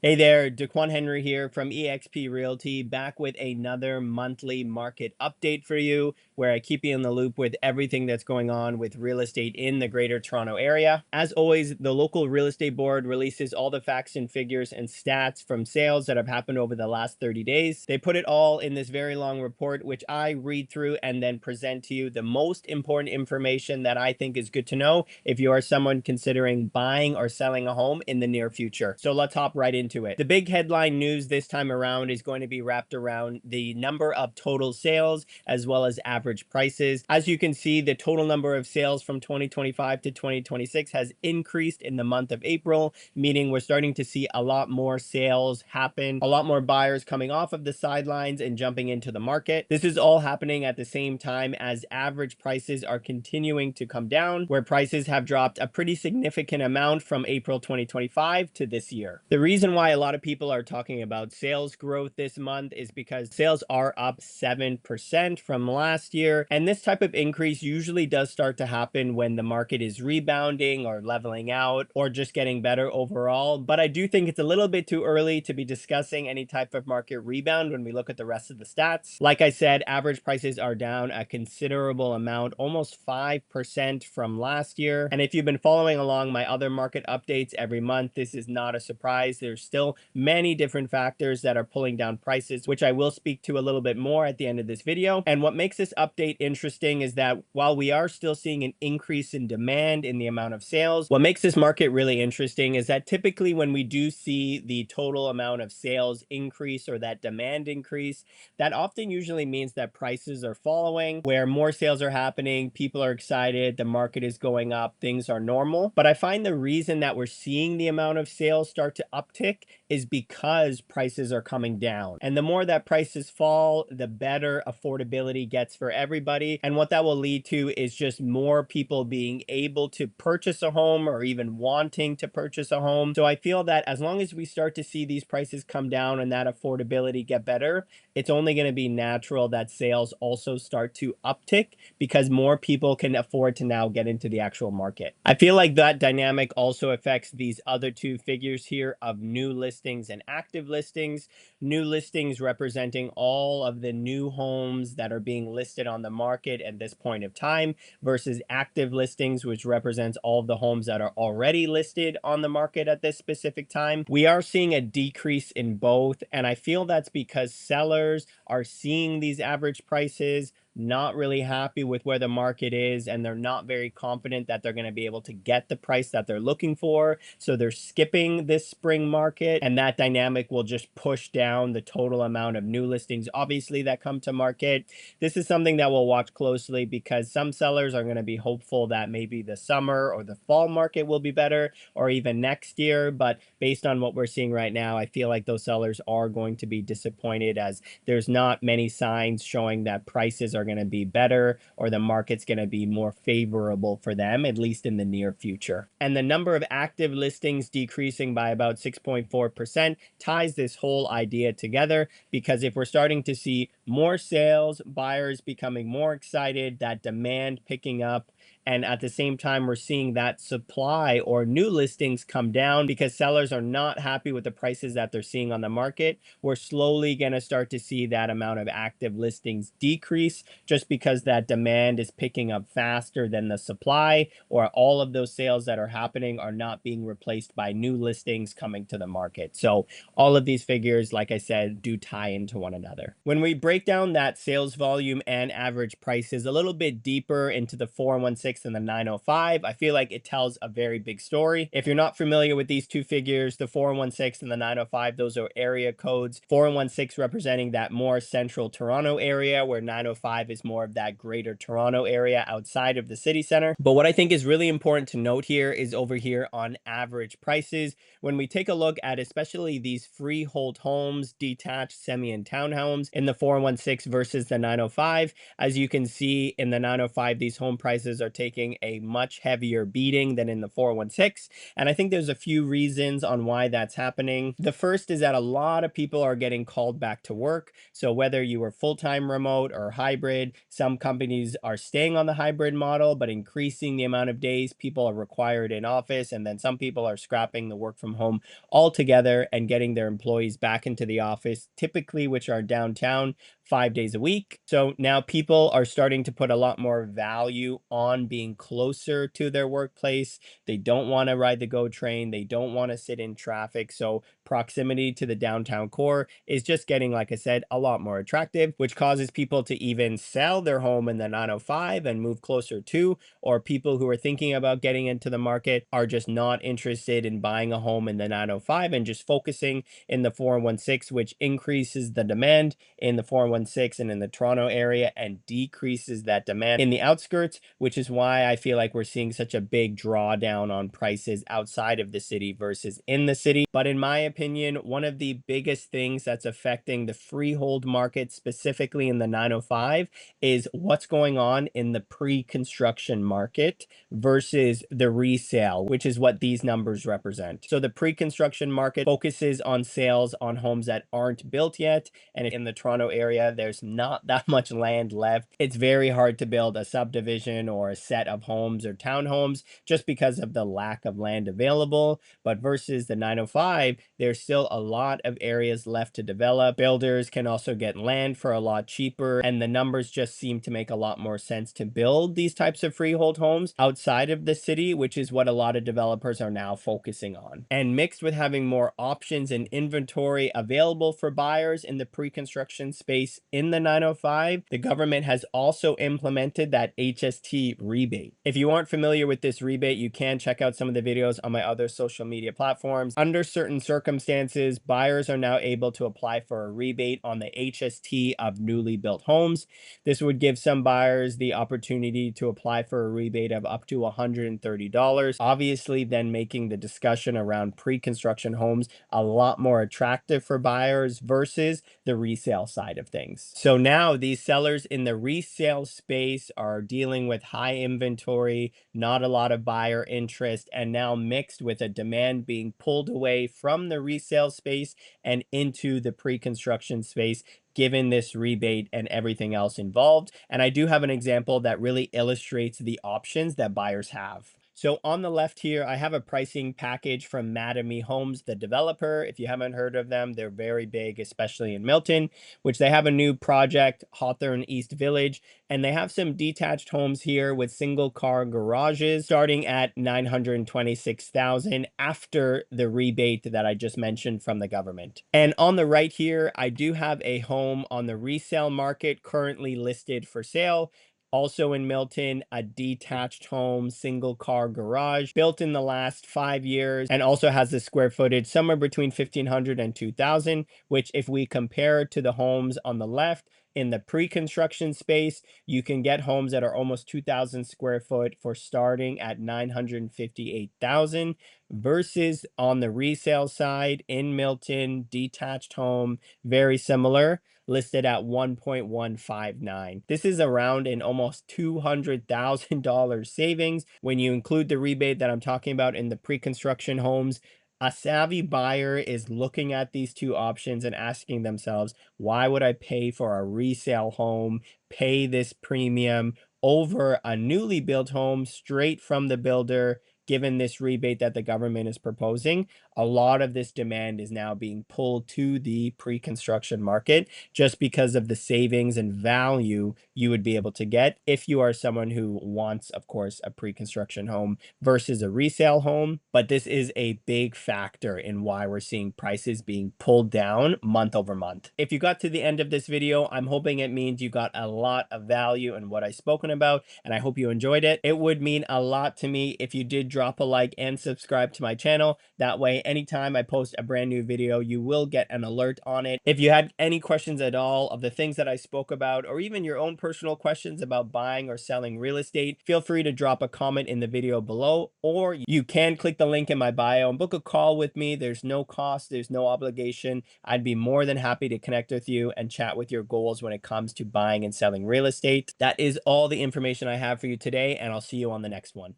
Hey there, Daquan Henry here from eXp Realty, back with another monthly market update for you, where I keep you in the loop with everything that's going on with real estate in the Greater Toronto Area. As always, the local real estate board releases all the facts and figures and stats from sales that have happened over the last 30 days. They put it all in this very long report, which I read through and then present to you the most important information that I think is good to know if you are someone considering buying or selling a home in the near future. So let's hop right into it. The big headline news this time around is going to be wrapped around the number of total sales as well as average prices. As you can see, the total number of sales from 2025 to 2026 has increased in the month of April, meaning we're starting to see a lot more sales happen, a lot more buyers coming off of the sidelines and jumping into the market. This is all happening at the same time as average prices are continuing to come down, where prices have dropped a pretty significant amount from April 2025 to this year. The reason why a lot of people are talking about sales growth this month is because sales are up 7% from last year. And this type of increase usually does start to happen when the market is rebounding or leveling out or just getting better overall. But I do think it's a little bit too early to be discussing any type of market rebound when we look at the rest of the stats. Like I said, average prices are down a considerable amount, almost 5% from last year. And if you've been following along my other market updates every month, this is not a surprise. There's still many different factors that are pulling down prices, which I will speak to a little bit more at the end of this video. And what makes this update interesting is that while we are still seeing an increase in demand in the amount of sales, what makes this market really interesting is that typically when we do see the total amount of sales increase or that demand increase, that often usually means that prices are following, where more sales are happening, people are excited, the market is going up, things are normal. But I find the reason that we're seeing the amount of sales start to uptick is because prices are coming down. And the more that prices fall, the better affordability gets for everybody. And what that will lead to is just more people being able to purchase a home or even wanting to purchase a home. So I feel that as long as we start to see these prices come down and that affordability get better, it's only going to be natural that sales also start to uptick because more people can afford to now get into the actual market. I feel like that dynamic also affects these other two figures here of new listings and active listings. New listings representing all of the new homes that are being listed on the market at this point of time versus active listings, which represents all of the homes that are already listed on the market at this specific time. We are seeing a decrease in both, and I feel that's because sellers are seeing these average prices, not really happy with where the market is, and they're not very confident that they're going to be able to get the price that they're looking for. So they're skipping this spring market, and that dynamic will just push down the total amount of new listings, obviously, that come to market. This is something that we'll watch closely because some sellers are going to be hopeful that maybe the summer or the fall market will be better or even next year. But based on what we're seeing right now, I feel like those sellers are going to be disappointed as there's not many signs showing that prices are going to be better or the market's going to be more favorable for them, at least in the near future. And the number of active listings decreasing by about 6.4% ties this whole idea together, because if we're starting to see more sales, buyers becoming more excited, that demand picking up, and at the same time, we're seeing that supply or new listings come down because sellers are not happy with the prices that they're seeing on the market, we're slowly going to start to see that amount of active listings decrease just because that demand is picking up faster than the supply, or all of those sales that are happening are not being replaced by new listings coming to the market. So all of these figures, like I said, do tie into one another. When we break down that sales volume and average prices a little bit deeper into the 416 and the 905, I feel like it tells a very big story. If you're not familiar with these two figures, the 416 and the 905, those are area codes. 416 representing that more central Toronto area, where 905 is more of that greater Toronto area outside of the city center. But what I think is really important to note here is over here on average prices. When we take a look at especially these freehold homes, detached, semi and townhomes in the 416 versus the 905, as you can see in the 905, these home prices are taking a much heavier beating than in the 416. And I think there's a few reasons on why that's happening. The first is that a lot of people are getting called back to work. So whether you were full-time remote or hybrid, some companies are staying on the hybrid model, but increasing the amount of days people are required in office. And then some people are scrapping the work from home altogether and getting their employees back into the office, typically which are downtown 5 days a week. So now people are starting to put a lot more value on being closer to their workplace. They don't want to ride the GO train. They don't want to sit in traffic. So proximity to the downtown core is just getting, like I said, a lot more attractive, which causes people to even sell their home in the 905 and move closer to, or people who are thinking about getting into the market are just not interested in buying a home in the 905 and just focusing in the 416, which increases the demand in the 416 and in the Toronto area and decreases that demand in the outskirts, which is why I feel like we're seeing such a big drawdown on prices outside of the city versus in the city. But in my opinion, one of the biggest things that's affecting the freehold market, specifically in the 905, is what's going on in the pre-construction market versus the resale, which is what these numbers represent. So the pre-construction market focuses on sales on homes that aren't built yet. And in the Toronto area, there's not that much land left. It's very hard to build a subdivision or a set of homes or townhomes just because of the lack of land available. But versus the 905, there's still a lot of areas left to develop. Builders can also get land for a lot cheaper, and the numbers just seem to make a lot more sense to build these types of freehold homes outside of the city, which is what a lot of developers are now focusing on. And mixed with having more options and inventory available for buyers in the pre-construction space in the 905, the government has also implemented that HST rebate. If you aren't familiar with this rebate, you can check out some of the videos on my other social media platforms. Under certain circumstances, buyers are now able to apply for a rebate on the HST of newly built homes. This would give some buyers the opportunity to apply for a rebate of up to $130, obviously then making the discussion around pre-construction homes a lot more attractive for buyers versus the resale side of things. So now these sellers in the resale space are dealing with high inventory, not a lot of buyer interest, and now mixed with a demand being pulled away from the resale space and into the pre-construction space, given this rebate and everything else involved. And I do have an example that really illustrates the options that buyers have. So on the left here, I have a pricing package from Mattamy Homes, the developer. If you haven't heard of them, they're very big, especially in Milton, which they have a new project, Hawthorne East Village, and they have some detached homes here with single car garages starting at $926,000 after the rebate that I just mentioned from the government. And on the right here, I do have a home on the resale market currently listed for sale. Also in Milton, a detached home, single car garage built in the last 5 years and also has the square footage somewhere between 1,500 and 2,000, which if we compare to the homes on the left, in the pre-construction space, you can get homes that are almost 2,000 square foot for starting at 958,000 versus on the resale side in Milton, detached home, very similar, listed at 1.159. This is around an almost $200,000 savings when you include the rebate that I'm talking about in the pre-construction homes. A savvy buyer is looking at these two options and asking themselves, why would I pay for a resale home, pay this premium over a newly built home straight from the builder, given this rebate that the government is proposing? A lot of this demand is now being pulled to the pre-construction market just because of the savings and value you would be able to get if you are someone who wants, of course, a pre-construction home versus a resale home. But this is a big factor in why we're seeing prices being pulled down month over month. If you got to the end of this video, I'm hoping it means you got a lot of value in what I've spoken about, and I hope you enjoyed it. It would mean a lot to me if you did drop a like and subscribe to my channel. That way way, anytime I post a brand new video, you will get an alert on it. If you had any questions at all of the things that I spoke about, or even your own personal questions about buying or selling real estate, feel free to drop a comment in the video below, or you can click the link in my bio and book a call with me. There's no cost, there's no obligation. I'd be more than happy to connect with you and chat with your goals when it comes to buying and selling real estate. That is all the information I have for you today, and I'll see you on the next one.